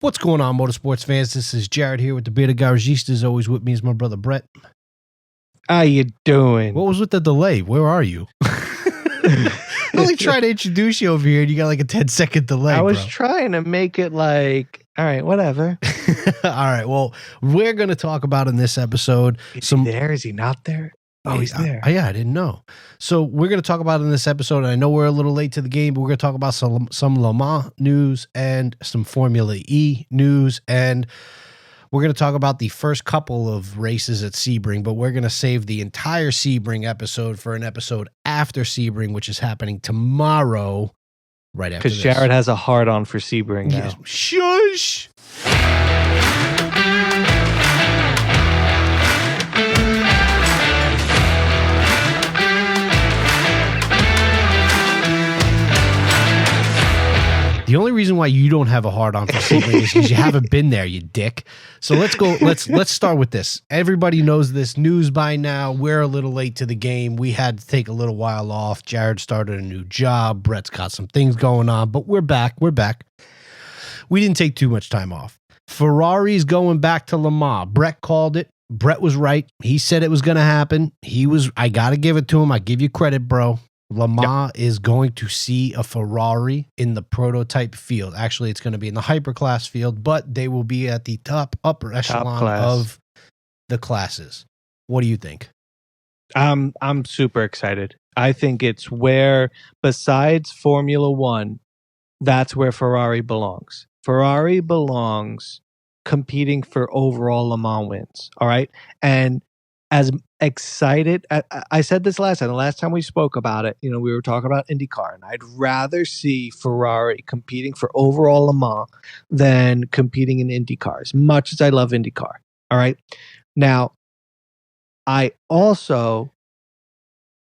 What's going on, motorsports fans? This is Jared here with the bearded garagistas. Always with me is my brother Brett. How you doing? What was with the delay? Where are you? I'm only trying to introduce you over here, and you got like a 10-second delay. I was trying to make it like, all right, whatever. All right. Well, we're going to talk about in this episode. Is he there? Is he not there? Oh, he's there. Yeah, I didn't know. So we're going to talk about in this episode, and I know we're a little late to the game, but we're going to talk about some Le Mans news and some Formula E news, and we're going to talk about the first couple of races at Sebring, but we're going to save the entire Sebring episode for an episode after Sebring, which is happening tomorrow, right after this. Because Jared has a hard-on for Sebring now. Yeah. Shush! The only reason why you don't have a hard on for Sebring is because you haven't been there, you dick. So let's go. Let's start with this. Everybody knows this news by now. We're a little late to the game. We had to take a little while off. Jared started a new job. Brett's got some things going on, but we're back. We're back. We didn't take too much time off. Ferrari's going back to Le Mans. Brett called it. Brett was right. He said it was going to happen. I got to give it to him. I give you credit, bro. Le Mans is going to see a Ferrari in the prototype field. Actually, it's going to be in the hyperclass field, but they will be at the upper echelon of the classes. What do you think? I'm super excited. I think it's where, besides Formula One, that's where Ferrari belongs. Ferrari belongs competing for overall Le Mans wins. All right. And as excited, I said this last time, the last time we spoke about it, we were talking about IndyCar, and I'd rather see Ferrari competing for overall Le Mans than competing in IndyCar, as much as I love IndyCar. All right. Now, I also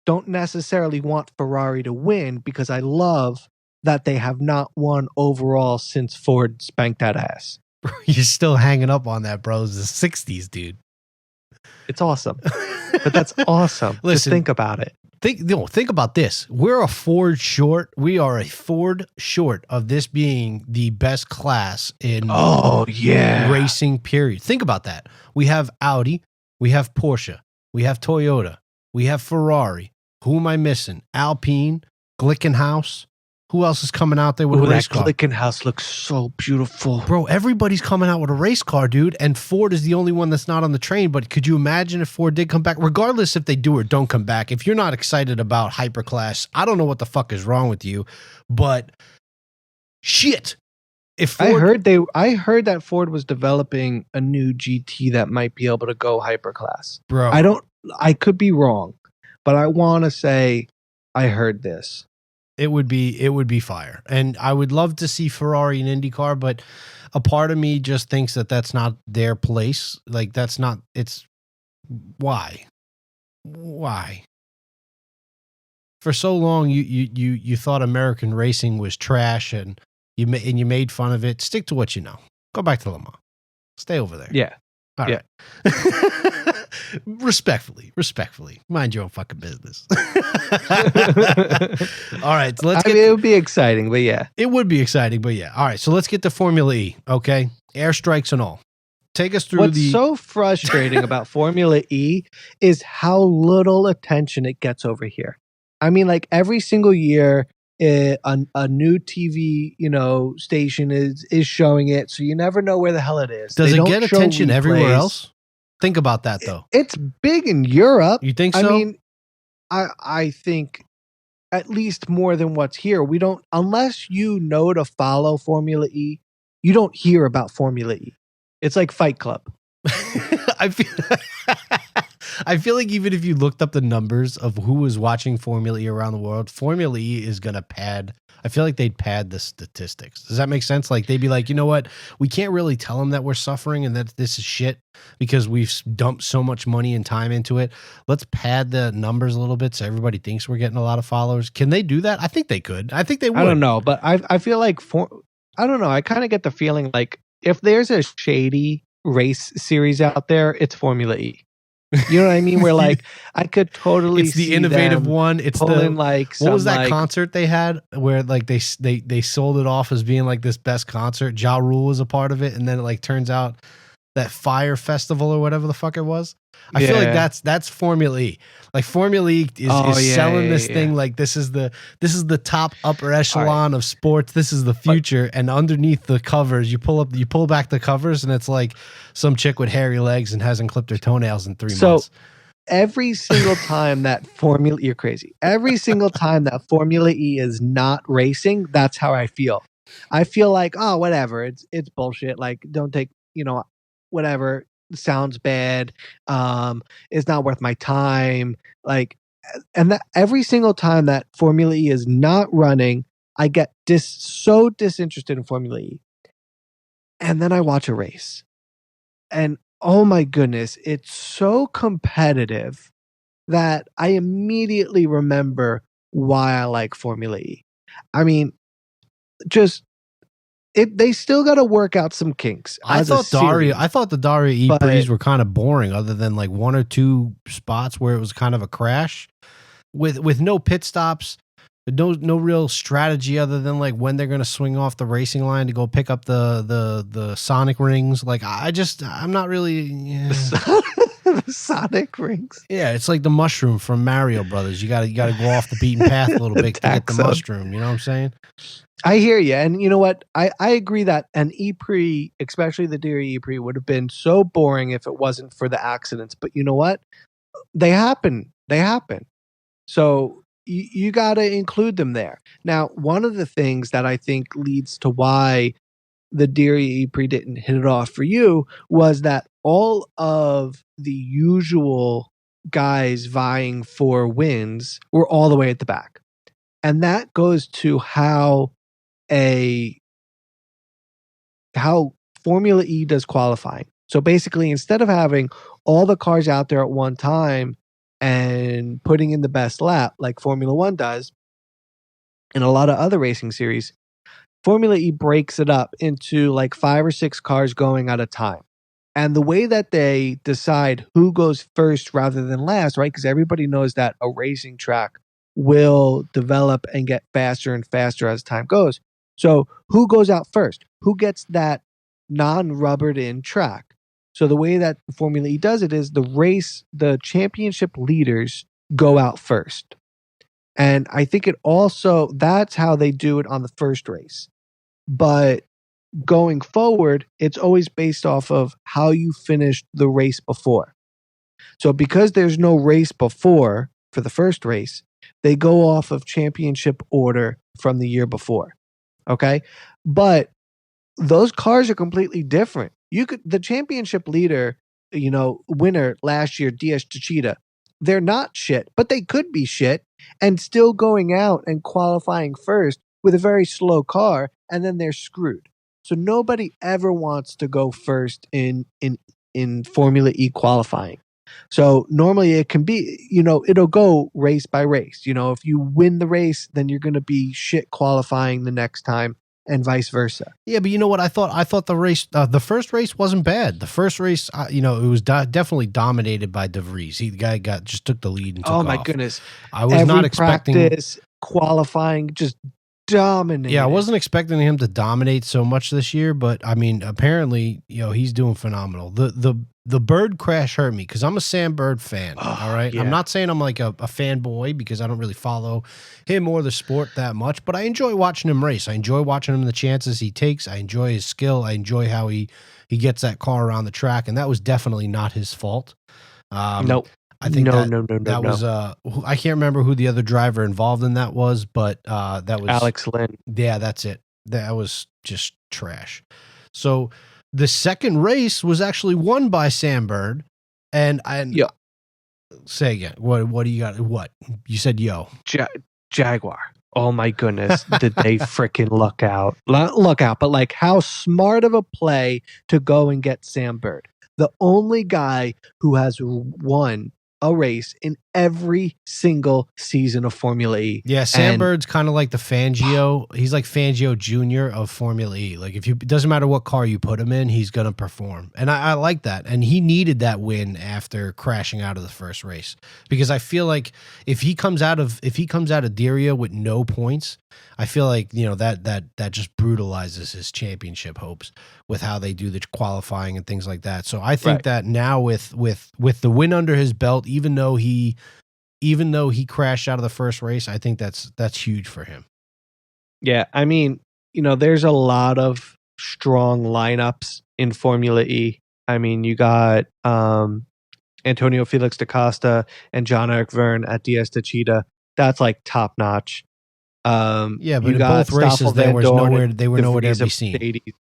don't necessarily want Ferrari to win because I love that they have not won overall since Ford spanked that ass. You're still hanging up on that, bro. It's the 60s, dude. It's awesome. But that's awesome. Listen, just think about it. Think about this. We're a Ford short. We are a Ford short of this being the best class in racing, period. Think about that. We have Audi. We have Porsche. We have Toyota. We have Ferrari. Who am I missing? Alpine, Glickenhaus. Who else is coming out there with a race car? That Glickenhaus looks so beautiful. Bro, everybody's coming out with a race car, dude, and Ford is the only one that's not on the train, but could you imagine if Ford did come back? Regardless if they do or don't come back, if you're not excited about hyperclass, I don't know what the fuck is wrong with you, but shit. If Ford, I heard that Ford was developing a new GT that might be able to go hyperclass. Bro. I could be wrong, but I want to say I heard this. It would be fire. And I would love to see Ferrari in IndyCar, but a part of me just thinks that that's not their place. Like why? For so long you thought American racing was trash and you made fun of it. Stick to what you know. Go back to Le Mans. Stay over there. Yeah. All right. Respectfully. Mind your own fucking business. All right. So it would be exciting, but yeah. It would be exciting, but yeah. All right. So let's get to Formula E, okay? Airstrikes and all. Take us through What's so frustrating about Formula E is how little attention it gets over here. I mean, like every single year, a new TV, station is showing it, so you never know where the hell it is. Does it get attention everywhere else? Think about that, though. It's big in Europe. You think so? I mean, I think at least more than what's here. We don't, unless you know to follow Formula E, you don't hear about Formula E. It's like Fight Club. I feel like even if you looked up the numbers of who was watching Formula E around the world, Formula E is going to pad. I feel like they'd pad the statistics. Does that make sense? Like they'd be like, you know what? We can't really tell them that we're suffering and that this is shit because we've dumped so much money and time into it. Let's pad the numbers a little bit so everybody thinks we're getting a lot of followers. Can they do that? I think they could. I think they would. I don't know, but I feel like I don't know. I kind of get the feeling like if there's a shady race series out there, it's Formula E. You know what I mean? Where like I could totally It's the see innovative them one. It's pulling the like what was some, that like, concert they had where like they sold it off as being like this best concert. Ja Rule was a part of it, and then it like turns out that Fire Festival or whatever the fuck it was. I feel like Yeah. that's Formula E. Like Formula E is selling this thing like this is the top upper echelon of sports. This is the future. And underneath the covers, you pull back the covers, and it's like some chick with hairy legs and hasn't clipped her toenails in 3 months. Every single time that Formula, you're crazy. Every single time that Formula E is not racing, that's how I feel. I feel like, oh, whatever. It's bullshit. Like, don't take, whatever. Sounds bad. It's not worth my time. Like, and that every single time that Formula E is not running, I get so disinterested in Formula E. And then I watch a race. And oh my goodness, it's so competitive that I immediately remember why I like Formula E. I mean, just they still got to work out some kinks. I thought the Dariyah Eprix were kind of boring, other than like 1 or 2 spots where it was kind of a crash with no pit stops, no real strategy other than like when they're going to swing off the racing line to go pick up the Sonic rings. Like I'm not really. Yeah. The Sonic rings. Yeah, it's like the mushroom from Mario Brothers. You gotta go off the beaten path a little bit to get the mushroom. You know what I'm saying? I hear you, and you know what? I agree that an Eprix, especially the Dariyah Eprix, would have been so boring if it wasn't for the accidents. But you know what? They happen. So you got to include them there. Now, one of the things that I think leads to why the Dariyah Eprix didn't hit it off for you was that all of the usual guys vying for wins were all the way at the back. And that goes to how Formula E does qualifying. So basically, instead of having all the cars out there at one time and putting in the best lap like Formula One does, and a lot of other racing series, Formula E breaks it up into like 5 or 6 cars going at a time. And the way that they decide who goes first rather than last, right? Because everybody knows that a racing track will develop and get faster and faster as time goes. So who goes out first? Who gets that non-rubbered in track? So the way that Formula E does it is the championship leaders go out first. And I think that's how they do it on the first race. But going forward, it's always based off of how you finished the race before. So because there's no race before for the first race, they go off of championship order from the year before. Okay? But those cars are completely different. The championship leader, winner last year, Diaz Techeetah, they're not shit, but they could be shit and still going out and qualifying first with a very slow car, and then they're screwed. So nobody ever wants to go first in Formula E qualifying. So normally it can be, it'll go race by race. If you win the race, then you're going to be shit qualifying the next time, and vice versa. Yeah, but you know what? I thought the race, the first race wasn't bad. The first race, it was definitely dominated by De Vries. The guy just took the lead and took off. Oh my goodness! I was not expecting practice, qualifying, just dominated. Yeah, I wasn't expecting him to dominate so much this year, but I mean, apparently, he's doing phenomenal. The bird crash hurt me because I'm a Sam Bird fan. All right. Yeah. I'm not saying I'm like a fanboy because I don't really follow him or the sport that much, but I enjoy watching him race. I enjoy watching him the chances he takes. I enjoy his skill. I enjoy how he gets that car around the track, and that was definitely not his fault. Nope. I think that was I can't remember who the other driver involved in that was, but that was Alex Lynn. Yeah, that's it. That was just trash. So the second race was actually won by Sam Bird, and yeah. Say again. What do you got? What you said? Yo, Jaguar. Oh my goodness, did they freaking luck out? But like, how smart of a play to go and get Sam Bird, the only guy who has won a race in every single season of Formula E. Yeah, And Sandbird's kind of like the Fangio. He's like Fangio Jr. of Formula E. Like if you, it doesn't matter what car you put him in, he's gonna perform. And I like that. And he needed that win after crashing out of the first race, because I feel like if he comes out of Diriyah with no points, I feel like, you know, that just brutalizes his championship hopes with how they do the qualifying and things like that. So I think that now with the win under his belt, even though he crashed out of the first race, I think that's huge for him. Yeah, I mean, you know, there's a lot of strong lineups in Formula E. I mean, you got Antonio Felix da Costa and John-Eric Verne at Diaz de Cheetah. That's like top notch. Yeah, but you in got both races Stoffel they Van Dorn were and nowhere De to Vries be of seen. Mercedes.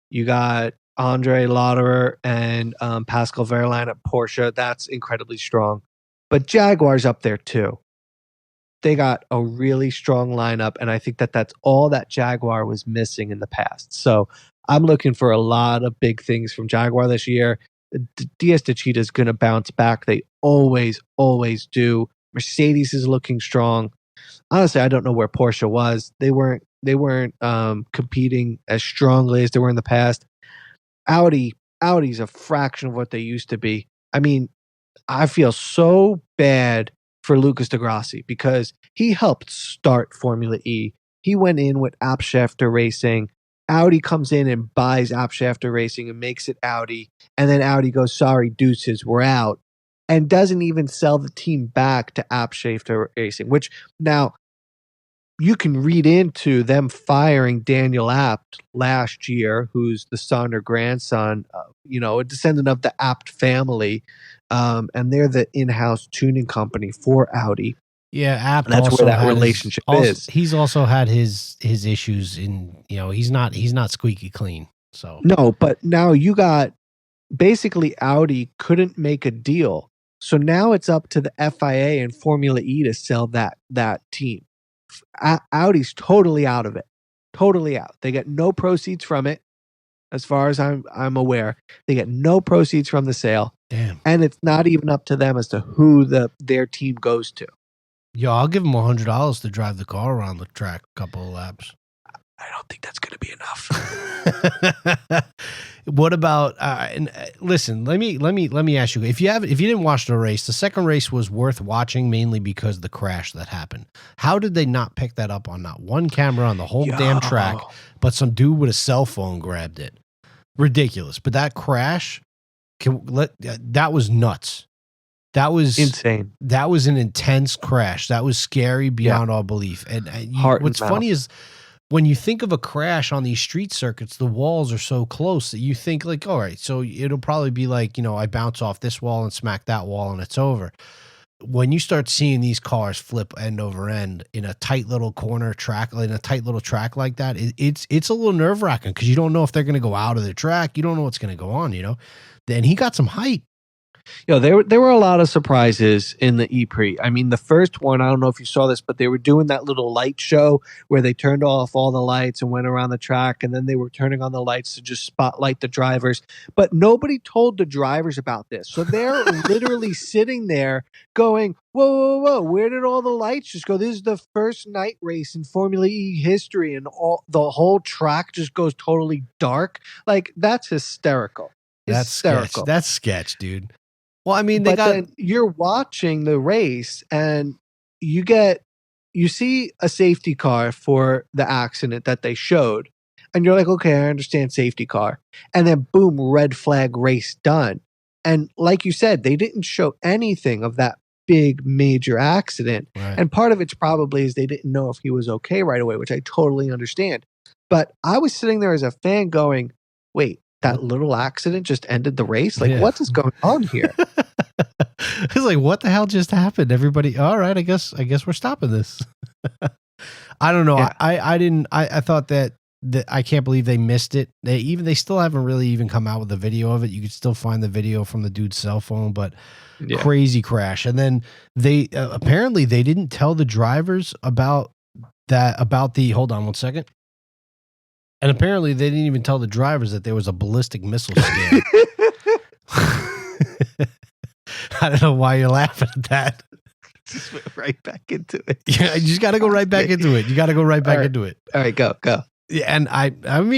You got Andre Lauderer and Pascal Wehrlein at Porsche. That's incredibly strong. But Jaguar's up there too. They got a really strong lineup, and I think that that's all that Jaguar was missing in the past. So I'm looking for a lot of big things from Jaguar this year. Diaz de Cheetah is going to bounce back. They always do. Mercedes is looking strong. Honestly, I don't know where Porsche was. They weren't competing as strongly as they were in the past. Audi's a fraction of what they used to be. I mean, I feel so bad for Lucas di Grassi because he helped start Formula E. He went in with Abschafter Racing. Audi comes in and buys Abschafter Racing and makes it Audi. And then Audi goes, sorry, deuces, we're out. And doesn't even sell the team back to Abschafter Racing, which now you can read into them firing Daniel Abt last year, who's the son or grandson, a descendant of the Abt family. And they're the in-house tuning company for Audi. Yeah, Abt and that's also where that had relationship is. He's also had his issues in, he's not squeaky clean. So no, but now you got basically Audi couldn't make a deal. So now it's up to the FIA and Formula E to sell that team. Audi's totally out of it. Totally out. They get no proceeds from it. As far as I'm aware, they get no proceeds from the sale. Damn. And it's not even up to them as to who their team goes to. Yo, I'll give them $100 to drive the car around the track a couple of laps. I don't think that's going to be enough. What about? Listen, let me ask you. If you didn't watch the race, the second race was worth watching mainly because of the crash that happened. How did they not pick that up on not one camera on the whole damn track, but some dude with a cell phone grabbed it? Ridiculous. But that crash, that was nuts. That was insane. That was an intense crash. That was scary beyond all belief. And what's funny is, when you think of a crash on these street circuits, the walls are so close that you think like, all right, so it'll probably be like, I bounce off this wall and smack that wall and it's over. When you start seeing these cars flip end over end in a tight little corner track, in a tight little track like that, it's a little nerve wracking because you don't know if they're going to go out of the track. You don't know what's going to go on, Then he got some height. There were a lot of surprises in the Eprix. I mean, the first one, I don't know if you saw this, but they were doing that little light show where they turned off all the lights and went around the track, and then they were turning on the lights to just spotlight the drivers. But nobody told the drivers about this. So they're literally sitting there going, whoa, where did all the lights just go? This is the first night race in Formula E history, and the whole track just goes totally dark. Like, that's hysterical. That's sketch, dude. Well, I mean, then you're watching the race and you see a safety car for the accident that they showed. And you're like, okay, I understand safety car. And then boom, red flag, race done. And like you said, they didn't show anything of that big major accident. Right. And part of it's probably is they didn't know if he was okay right away, which I totally understand. But I was sitting there as a fan going, wait, that little accident just ended the race? Like, what is going on here? It's like, what the hell just happened? Everybody, all right, I guess we're stopping this. I don't know. Yeah. I thought that I can't believe they missed it. They still haven't really even come out with a video of it. You could still find the video from the dude's cell phone, but crazy crash. And then they apparently they didn't tell the drivers about the, hold on one second. And apparently they didn't even tell the drivers that there was a ballistic missile scare. I don't know why you're laughing at that. Just went right back into it. Yeah, you just got to go right back into it. You got to go right back into it. All right, go. Yeah, and I'm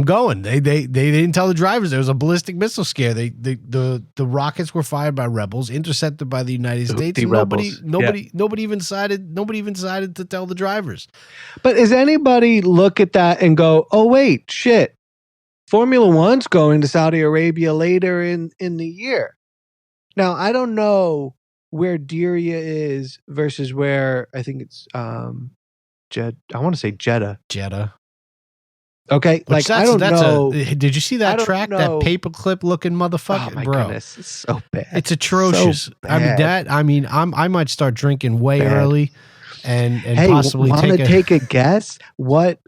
going. They didn't tell the drivers there was a ballistic missile scare. The rockets were fired by rebels, intercepted by the United States. The Nobody even decided to tell the drivers. But does anybody look at that and go, "Oh wait, shit. Formula One's going to Saudi Arabia later in the year." Now, I don't know where Diriyah is versus where I think it's I want to say Jeddah. Okay, like I don't know. Did you see that track? That paperclip looking motherfucker, oh my bro! Goodness, it's so bad. It's atrocious. So bad. I might start drinking way Bad. early, and Hey, possibly want to take take a guess? What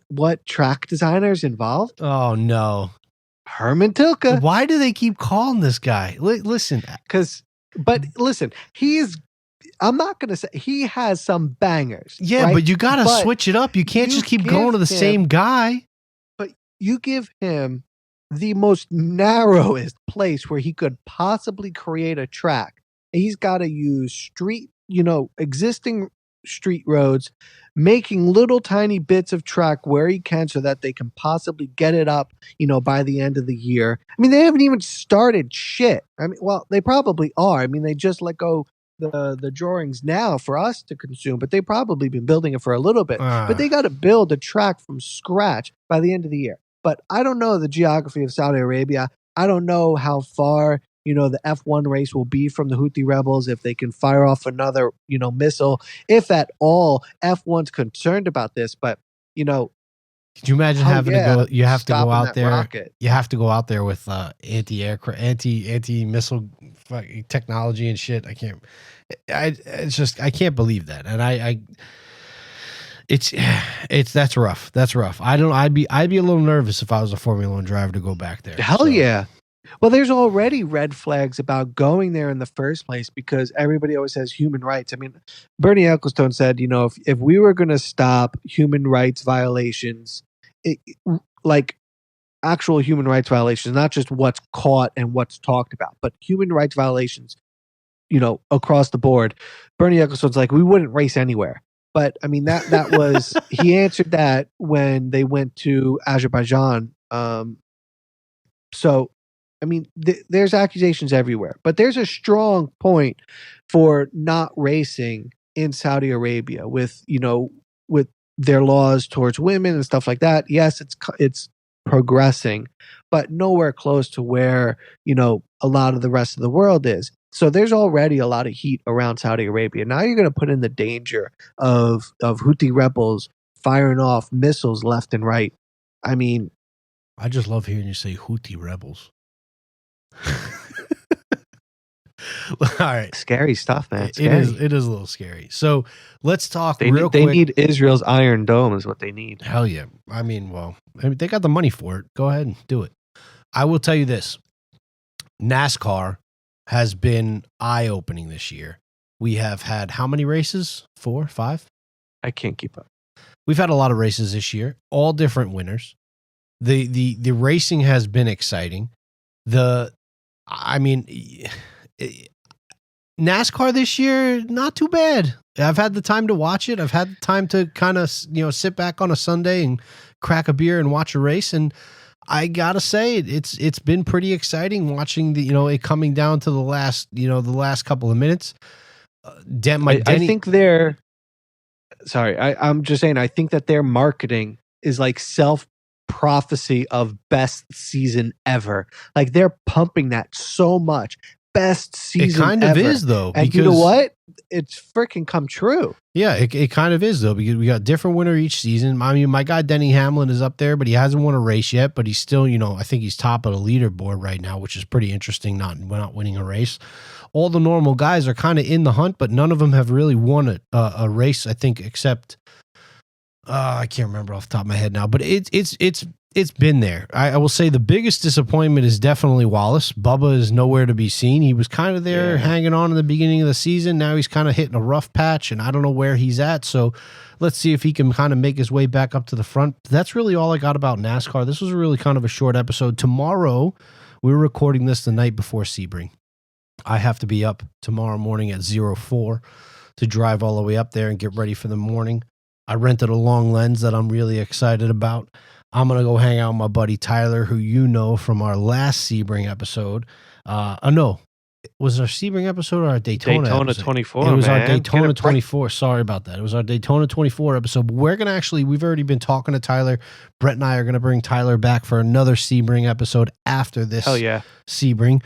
track designer's involved? Oh no, Herman Tilke. why do they keep calling this guy? Listen, But listen, I'm not going to say he has some bangers. yeah, right? but you got to switch it up. You can't you just keep give going to the him- same guy. But you give him the most narrowest place where he could possibly create a track. He's got to use existing street roads, making little tiny bits of track where he can so that they can possibly get it up, by the end of the year. I mean, they haven't even started shit. I mean, well, they probably are. I mean, they just let go the drawings now for us to consume, but they've probably been building it for a little bit. But they got to build a track from scratch by the end of the year. But I don't know the geography of Saudi Arabia. I don't know how far the F1 race will be from the Houthi rebels, if they can fire off another, missile, if at all F1's concerned about this. But, could you imagine having to go? You have to go out there. Rocket. You have to go out there with anti-missile technology and shit. I can't. I can't believe that. And that's rough. That's rough. I'd be a little nervous if I was a Formula One driver to go back there. Hell yeah. Well, there's already red flags about going there in the first place because everybody always says human rights. I mean, Bernie Ecclestone said, if we were going to stop human rights violations, like actual human rights violations, not just what's caught and what's talked about, but human rights violations, across the board. Bernie Ecclestone's like, we wouldn't race anywhere. But I mean, that was, he answered that when they went to Azerbaijan. So, I mean, there's accusations everywhere, but there's a strong point for not racing in Saudi Arabia with their laws towards women and stuff like that. Yes, it's progressing, but nowhere close to where, a lot of the rest of the world is. So there's already a lot of heat around Saudi Arabia. Now you're going to put in the danger of Houthi rebels firing off missiles left and right. I mean, I just love hearing you say Houthi rebels. All right, scary stuff, man. It is a little scary. So let's talk real quick. They need Israel's Iron Dome is what they need. Hell yeah. I mean, they got the money for it. Go ahead and do it. I will tell you this. NASCAR has been eye-opening this year. We have had how many races? 4, 5? I can't keep up. We've had a lot of races this year, all different winners. The racing has been exciting. NASCAR this year, not too bad. I've had the time to watch it. I've had the time to kind of, sit back on a Sunday and crack a beer and watch a race. And I gotta say, it's been pretty exciting watching it coming down to the last couple of minutes. I think I'm just saying, I think that their marketing is like self-prophecy of best season ever. Like they're pumping that so much. Best season ever. It kind of is, though. And you know what? It's freaking come true. Yeah, it kind of is, though, because we got different winner each season. I mean, my guy Denny Hamlin is up there, but he hasn't won a race yet, but he's still, I think he's top of the leaderboard right now, which is pretty interesting, not winning a race. All the normal guys are kind of in the hunt, but none of them have really won a race, I think, except I can't remember off the top of my head now, but it's been there. I will say the biggest disappointment is definitely Wallace. Bubba is nowhere to be seen. He was kind of there hanging on in the beginning of the season. Now he's kind of hitting a rough patch, and I don't know where he's at. So let's see if he can kind of make his way back up to the front. That's really all I got about NASCAR. This was really kind of a short episode. Tomorrow, we're recording this the night before Sebring. I have to be up tomorrow morning at 04 to drive all the way up there and get ready for the morning. I rented a long lens that I'm really excited about. I'm going to go hang out with my buddy Tyler, who you know from our last Sebring episode. No, was our Sebring episode or our Daytona episode? 24, It was man. our Daytona 24. Sorry about that. It was our Daytona 24 episode. But we're going to actually, we've already been talking to Tyler. Brett and I are going to bring Tyler back for another Sebring episode after this Hell yeah. Sebring.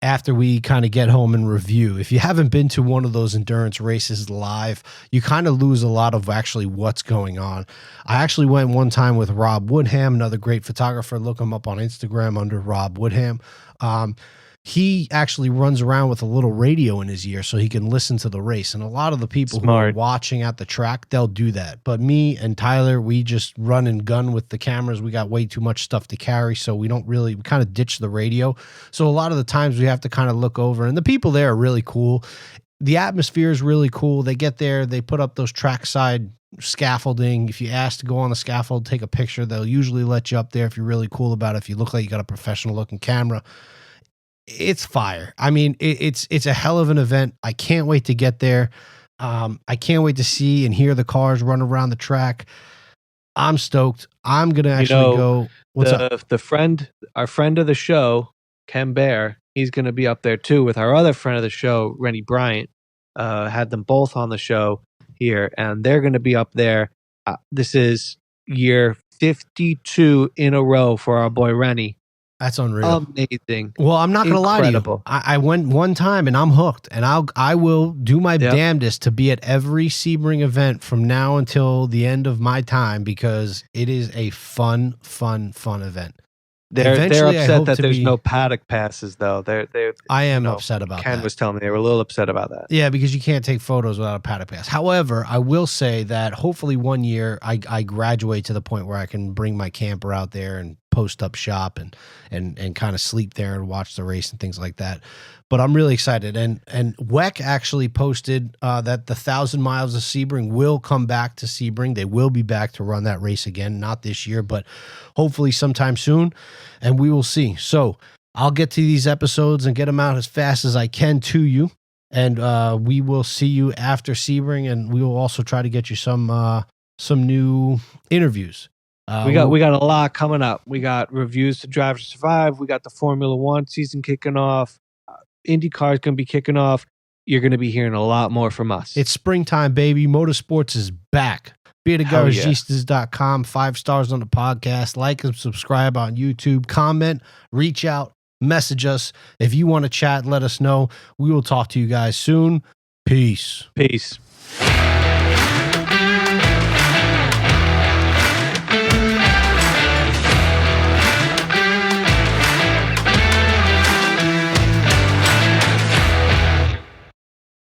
After we kind of get home and review. If you haven't been to one of those endurance races live, you kind of lose a lot of actually what's going on. I actually went one time with Rob Woodham, another great photographer. Look him up on Instagram under Rob Woodham. He actually runs around with a little radio in his ear so he can listen to the race. And a lot of the people who are watching at the track, they'll do that. But me and Tyler, we just run and gun with the cameras. We got way too much stuff to carry, so we kind of ditch the radio. So a lot of the times we have to kind of look over, and the people there are really cool. The atmosphere is really cool. They get there, they put up those trackside scaffolding. If you ask to go on the scaffold, take a picture, they'll usually let you up there if you're really cool about it, if you look like you got a professional looking camera. It's fire. I mean, it's a hell of an event. I can't wait to get there. I can't wait to see and hear the cars run around the track. I'm stoked. I'm gonna actually go. What's up? Our friend of the show, Ken Bear, he's gonna be up there too with our other friend of the show, Rennie Bryant. Had them both on the show here, and they're gonna be up there. This is year 52 in a row for our boy Rennie. That's unreal. Amazing. Well, I'm not going to lie to you. I went one time and I'm hooked, and I will do my damnedest to be at every Sebring event from now until the end of my time, because it is a fun event. They're upset that there's no paddock passes, though. I am upset about that. Ken was telling me they were a little upset about that. Yeah, because you can't take photos without a paddock pass. However, I will say that hopefully one year I graduate to the point where I can bring my camper out there and post up shop and kind of sleep there and watch the race and things like that. But I'm really excited. And WEC actually posted that the 1,000 miles of Sebring will come back to Sebring. They will be back to run that race again, not this year, but hopefully sometime soon. And we will see. So I'll get to these episodes and get them out as fast as I can to you. And we will see you after Sebring, and we will also try to get you some new interviews. We got a lot coming up. We got reviews to Drive to Survive. We got the Formula One season kicking off. IndyCar is going to be kicking off. You're going to be hearing a lot more from us. It's springtime, baby. Motorsports is back. beardedgaragistas.com. 5 stars on the podcast. Like and subscribe on YouTube. Comment, reach out, message us. If you want to chat, let us know. We will talk to you guys soon. Peace. Peace.